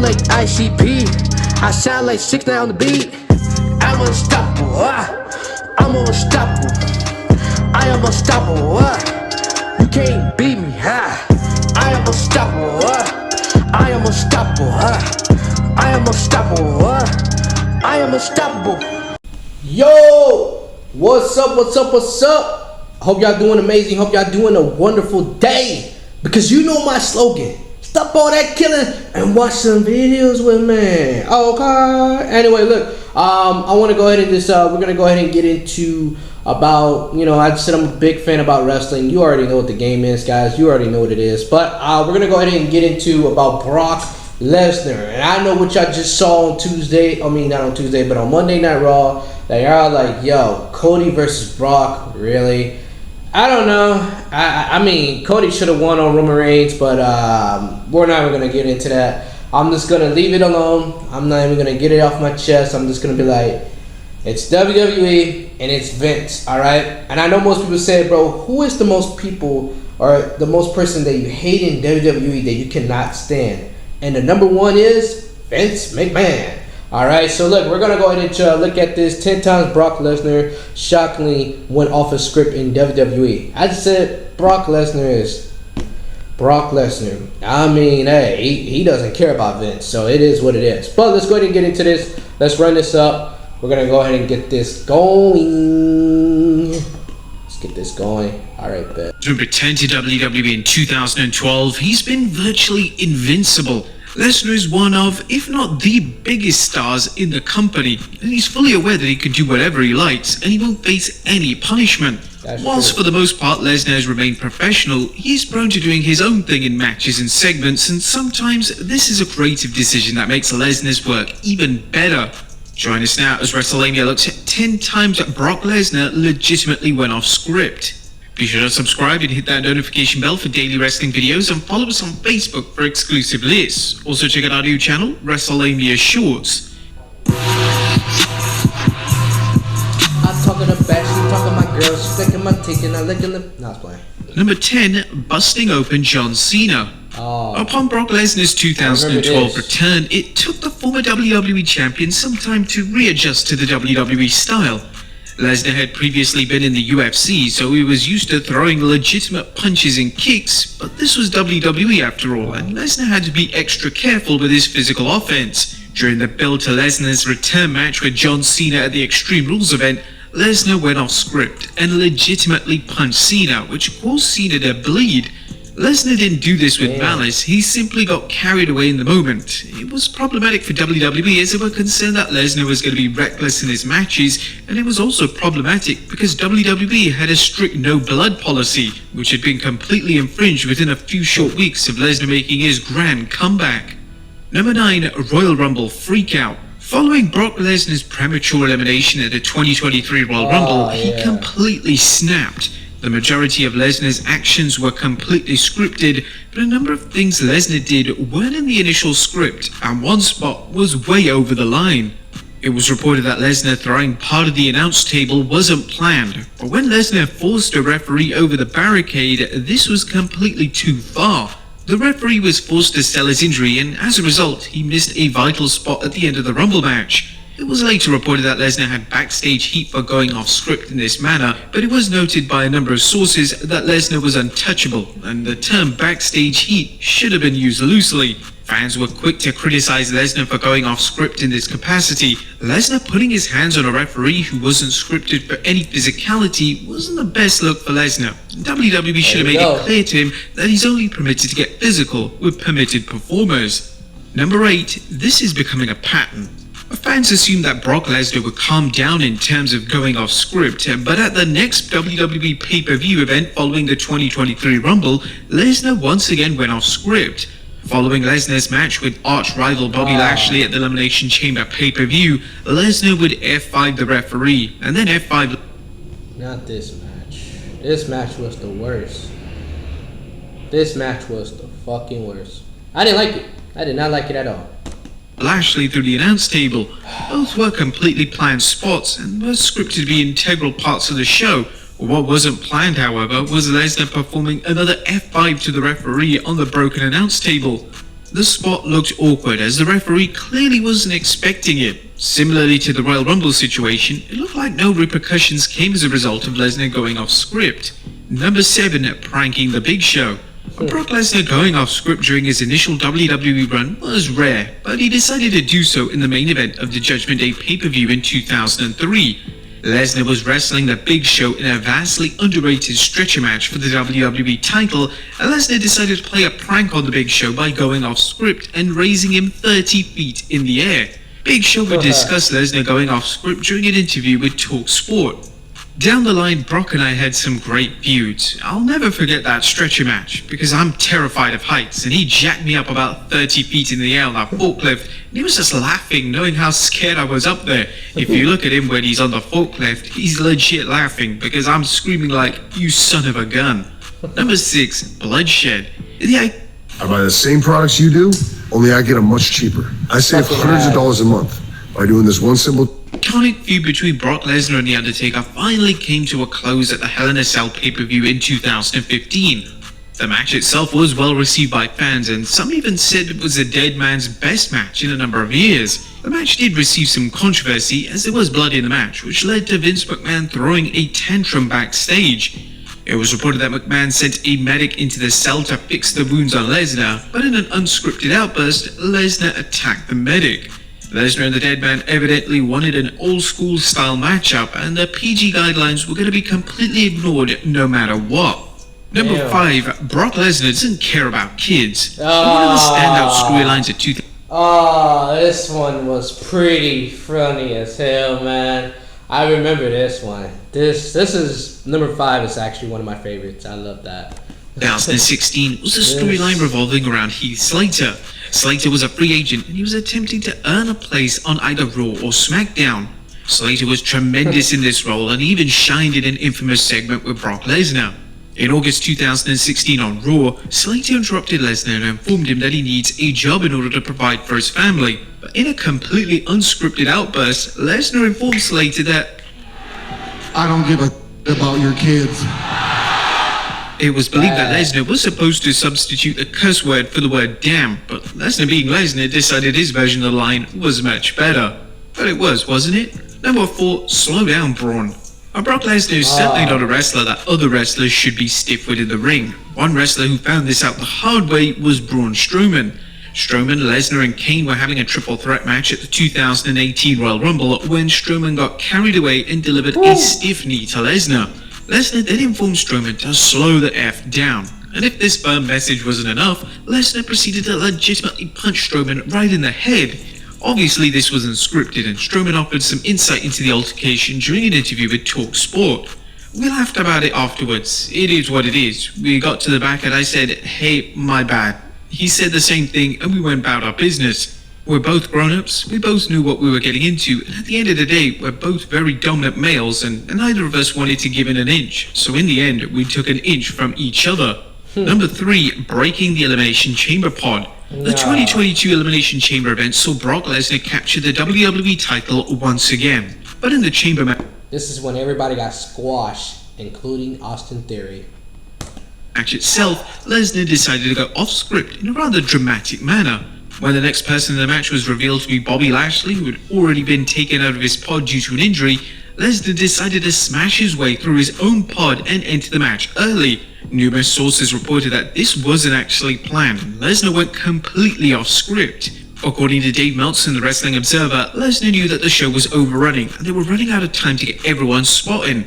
sound like ICP. I sound like 6ix9ine on the beat. I'm unstoppable. I'm unstoppable. I am unstoppable. You can't beat me. I am unstoppable. I am unstoppable. I am unstoppable. I am unstoppable. Yo, what's up? What's up? What's up? Hope y'all doing amazing. Hope y'all doing a wonderful day. Because you know my slogan. Stop all that killing and watch some videos with me. Okay. Anyway, look. I want to go ahead and just we're gonna go ahead and get into about, you know, I said I'm a big fan about wrestling. You already know what the game is, guys. You already know what it is. But we're gonna go ahead and get into about Brock Lesnar. And I know what y'all just saw on Tuesday. I mean, not on Tuesday, but on Monday Night Raw. That y'all like, yo, Cody versus Brock, really? I don't know. I mean, Cody should have won on Roman Reigns, but we're not even gonna get into that. I'm just gonna leave it alone. I'm not even gonna get it off my chest. I'm just gonna be like, it's WWE and it's Vince, all right? And I know most people say, bro, who is the most people or the most person that you hate in WWE that you cannot stand? And the number one is Vince McMahon. All right, so look, we're gonna go ahead and look at this. 10 times Brock Lesnar shockingly went off a script in WWE. I just said Brock Lesnar is Brock Lesnar. I mean, hey, he doesn't care about Vince, so it is what it is. But let's go ahead and get into this. Let's run this up. We're gonna go ahead and get this going. Let's get this going. All right, bet. To return to WWE in 2012, he's been virtually invincible. Lesnar is one of, if not the biggest stars in the company, and he's fully aware that he can do whatever he likes and he won't face any punishment. Whilst for the most part Lesnar has remained professional, he's prone to doing his own thing in matches and segments, and sometimes this is a creative decision that makes Lesnar's work even better. Join us now as WrestleMania looks at 10 times Brock Lesnar legitimately went off script. Be sure to subscribe and hit that notification bell for daily wrestling videos, and follow us on Facebook for exclusive lists. Also check out our new channel, WrestleMania Shorts. I'm talking to back, she talking my girl, she sticking my teeth and I licking the... No, I was playing. Number 10, busting open John Cena. Upon Brock Lesnar's 2012 return, it took the former WWE champion some time to readjust to the WWE style. Lesnar had previously been in the UFC, so he was used to throwing legitimate punches and kicks, but this was WWE after all, and Lesnar had to be extra careful with his physical offense. During the build to Lesnar's return match with John Cena at the Extreme Rules event, Lesnar went off script and legitimately punched Cena, which caused Cena to bleed. Lesnar didn't do this with malice, he simply got carried away in the moment. It was problematic for WWE as they were concerned that Lesnar was going to be reckless in his matches, and it was also problematic because WWE had a strict no blood policy, which had been completely infringed within a few short weeks of Lesnar making his grand comeback. Number 9, Royal Rumble Freakout. Following Brock Lesnar's premature elimination at the 2023 Royal Rumble, he completely snapped. The majority of Lesnar's actions were completely scripted, but a number of things Lesnar did weren't in the initial script, and one spot was way over the line. It was reported that Lesnar throwing part of the announce table wasn't planned, but when Lesnar forced a referee over the barricade, this was completely too far. The referee was forced to sell his injury, and as a result, he missed a vital spot at the end of the Rumble match. It was later reported that Lesnar had backstage heat for going off script in this manner, but it was noted by a number of sources that Lesnar was untouchable, and the term backstage heat should have been used loosely. Fans were quick to criticize Lesnar for going off script in this capacity. Lesnar putting his hands on a referee who wasn't scripted for any physicality wasn't the best look for Lesnar. WWE should have made it clear to him that he's only permitted to get physical with permitted performers. Number 8, this is becoming a pattern. Fans assumed that Brock Lesnar would calm down in terms of going off script, but at the next WWE pay-per-view event following the 2023 Rumble, Lesnar once again went off script. Following Lesnar's match with arch-rival Bobby Lashley at the Elimination Chamber pay-per-view, Lesnar would F5 the referee, and then F5... Not this match. This match was the worst. This match was the fucking worst. I didn't like it. I did not like it at all. Lashley through the announce table. Both were completely planned spots and were scripted to be integral parts of the show. What wasn't planned, however, was Lesnar performing another F5 to the referee on the broken announce table. the spot looked awkward as the referee clearly wasn't expecting it. Similarly to the Royal Rumble situation, it looked like no repercussions came as a result of Lesnar going off script. Number 7, pranking the Big Show. Brock Lesnar going off script during his initial WWE run was rare, but he decided to do so in the main event of the Judgment Day pay-per-view in 2003. Lesnar was wrestling the Big Show in a vastly underrated stretcher match for the WWE title, and Lesnar decided to play a prank on the Big Show by going off script and raising him 30 feet in the air. Big Show would discuss Lesnar going off script during an interview with TalkSport. Down the line, Brock and I had some great feuds. I'll never forget that stretcher match, because I'm terrified of heights, and he jacked me up about 30 feet in the air on that forklift, and he was just laughing, knowing how scared I was up there. If you look at him when he's on the forklift, he's legit laughing, because I'm screaming like, "You son of a gun." Number 6, bloodshed. I buy the same products you do, only I get them much cheaper. I save hundreds of dollars a month by doing this one simple iconic feud between Brock Lesnar and The Undertaker finally came to a close at the Hell in a Cell pay-per-view in 2015. The match itself was well received by fans, and some even said it was a dead man's best match in a number of years. The match did receive some controversy as there was blood in the match, which led to Vince McMahon throwing a tantrum backstage. It was reported that McMahon sent a medic into the cell to fix the wounds on Lesnar, but in an unscripted outburst, Lesnar attacked the medic. Lesnar and the Dead Man evidently wanted an old-school style matchup, and the PG guidelines were going to be completely ignored no matter what. Number 5, Brock Lesnar doesn't care about kids. One of the standout storylines of 2000. This one was pretty funny as hell, man. I remember this one. This is number 5 is actually one of my favorites. I love that. 2016 was a storyline revolving around Heath Slater. Slater was a free agent and he was attempting to earn a place on either Raw or SmackDown. Slater was tremendous in this role and even shined in an infamous segment with Brock Lesnar. In August 2016 on Raw, Slater interrupted Lesnar and informed him that he needs a job in order to provide for his family. But in a completely unscripted outburst, Lesnar informed Slater that, "I don't give a about your kids." It was believed that Lesnar was supposed to substitute a curse word for the word damn, but Lesnar being Lesnar decided his version of the line was much better. But it was, wasn't it? Number 4, slow down, Braun. Brock Lesnar is certainly not a wrestler that other wrestlers should be stiff with in the ring. One wrestler who found this out the hard way was Braun Strowman. Strowman, Lesnar and Kane were having a triple threat match at the 2018 Royal Rumble when Strowman got carried away and delivered a stiff knee to Lesnar. Lesnar then informed Strowman to slow the F down, and if this firm message wasn't enough, Lesnar proceeded to legitimately punch Strowman right in the head. Obviously this wasn't scripted, and Strowman offered some insight into the altercation during an interview with TalkSport. We laughed about it afterwards. It is what it is. We got to the back and I said, "Hey, my bad." He said the same thing and we went about our business. We're both grown-ups, we both knew what we were getting into, and at the end of the day, we're both very dominant males, and neither of us wanted to give in an inch, so in the end, we took an inch from each other. Number 3, breaking the Elimination Chamber pod. The 2022 Elimination Chamber event saw Brock Lesnar capture the WWE title once again, but in the Chamber This is when everybody got squashed, including Austin Theory. match itself, Lesnar decided to go off-script in a rather dramatic manner. When the next person in the match was revealed to be Bobby Lashley, who had already been taken out of his pod due to an injury, Lesnar decided to smash his way through his own pod and enter the match early. Numerous sources reported that this wasn't actually planned, and Lesnar went completely off script. According to Dave Meltzer, the Wrestling Observer, Lesnar knew that the show was overrunning and they were running out of time to get everyone spotting.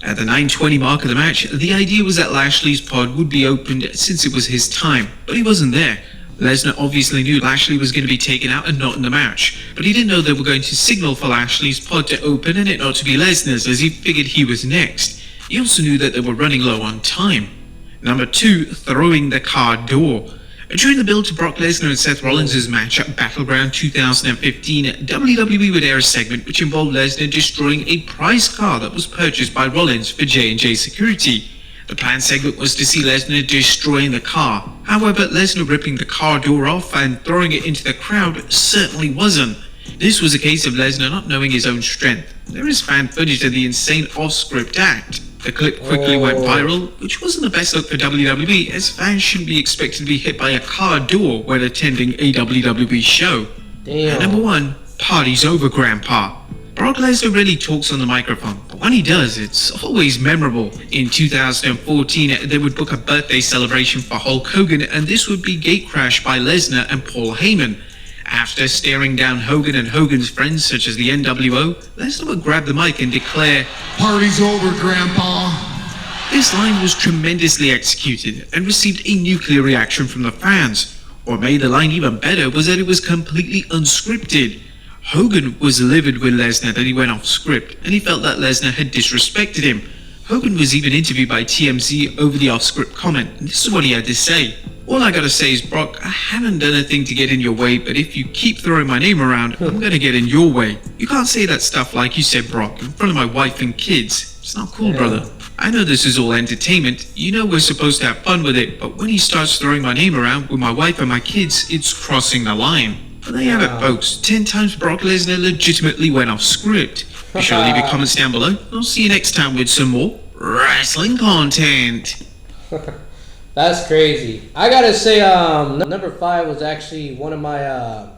At the 9:20 mark of the match, the idea was that Lashley's pod would be opened since it was his time, but he wasn't there. Lesnar obviously knew Lashley was going to be taken out and not in the match, but he didn't know they were going to signal for Lashley's pod to open and it not to be Lesnar's, as he figured he was next. He also knew that they were running low on time. Number 2, throwing the car door. During the build to Brock Lesnar and Seth Rollins' match at Battleground 2015, WWE would air a segment which involved Lesnar destroying a prize car that was purchased by Rollins for J&J Security. The planned segment was to see Lesnar destroying the car. However, Lesnar ripping the car door off and throwing it into the crowd certainly wasn't. This was a case of Lesnar not knowing his own strength. There is fan footage of the insane off-script act. The clip quickly went viral, which wasn't the best look for WWE, as fans shouldn't be expected to be hit by a car door when attending a WWE show. Damn. And number 1, party's over, Grandpa. Brock Lesnar rarely talks on the microphone, but when he does, it's always memorable. In 2014, they would book a birthday celebration for Hulk Hogan, and this would be gatecrashed by Lesnar and Paul Heyman. After staring down Hogan and Hogan's friends such as the NWO, Lesnar would grab the mic and declare, Party's over, Grandpa. This line was tremendously executed and received a nuclear reaction from the fans. What made the line even better was that it was completely unscripted. Hogan was livid with Lesnar that he went off script, and he felt that Lesnar had disrespected him. Hogan was even interviewed by TMZ over the off-script comment, and this is what he had to say. All I gotta say is, Brock, I haven't done a thing to get in your way, but if you keep throwing my name around, I'm gonna get in your way. You can't say that stuff like you said, Brock, in front of my wife and kids. It's not cool, brother. I know this is all entertainment. You know we're supposed to have fun with it, but when he starts throwing my name around with my wife and my kids, it's crossing the line. But there you have it, folks. 10 times Brock Lesnar legitimately went off script. Be sure to leave your comments down below. I'll see you next time with some more wrestling content. That's crazy. I gotta say, number 5 was actually one of my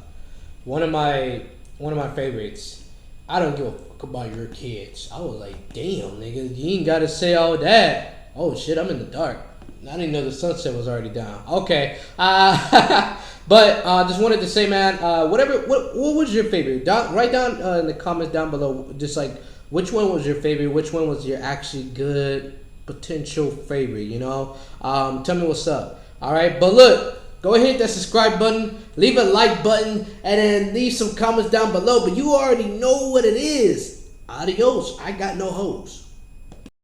favorites. I don't give a fuck about your kids. I was like, damn, nigga, you ain't gotta say all that. Oh shit, I'm in the dark. I didn't know the sunset was already down. Okay. But just wanted to say, man, what was your favorite? Write down in the comments down below, just like which one was your favorite, which one was your actually good potential favorite, you know? Tell me what's up. All right, but look, go ahead and hit that subscribe button, leave a like button, and then leave some comments down below. But you already know what it is. Adios. I got no hoes.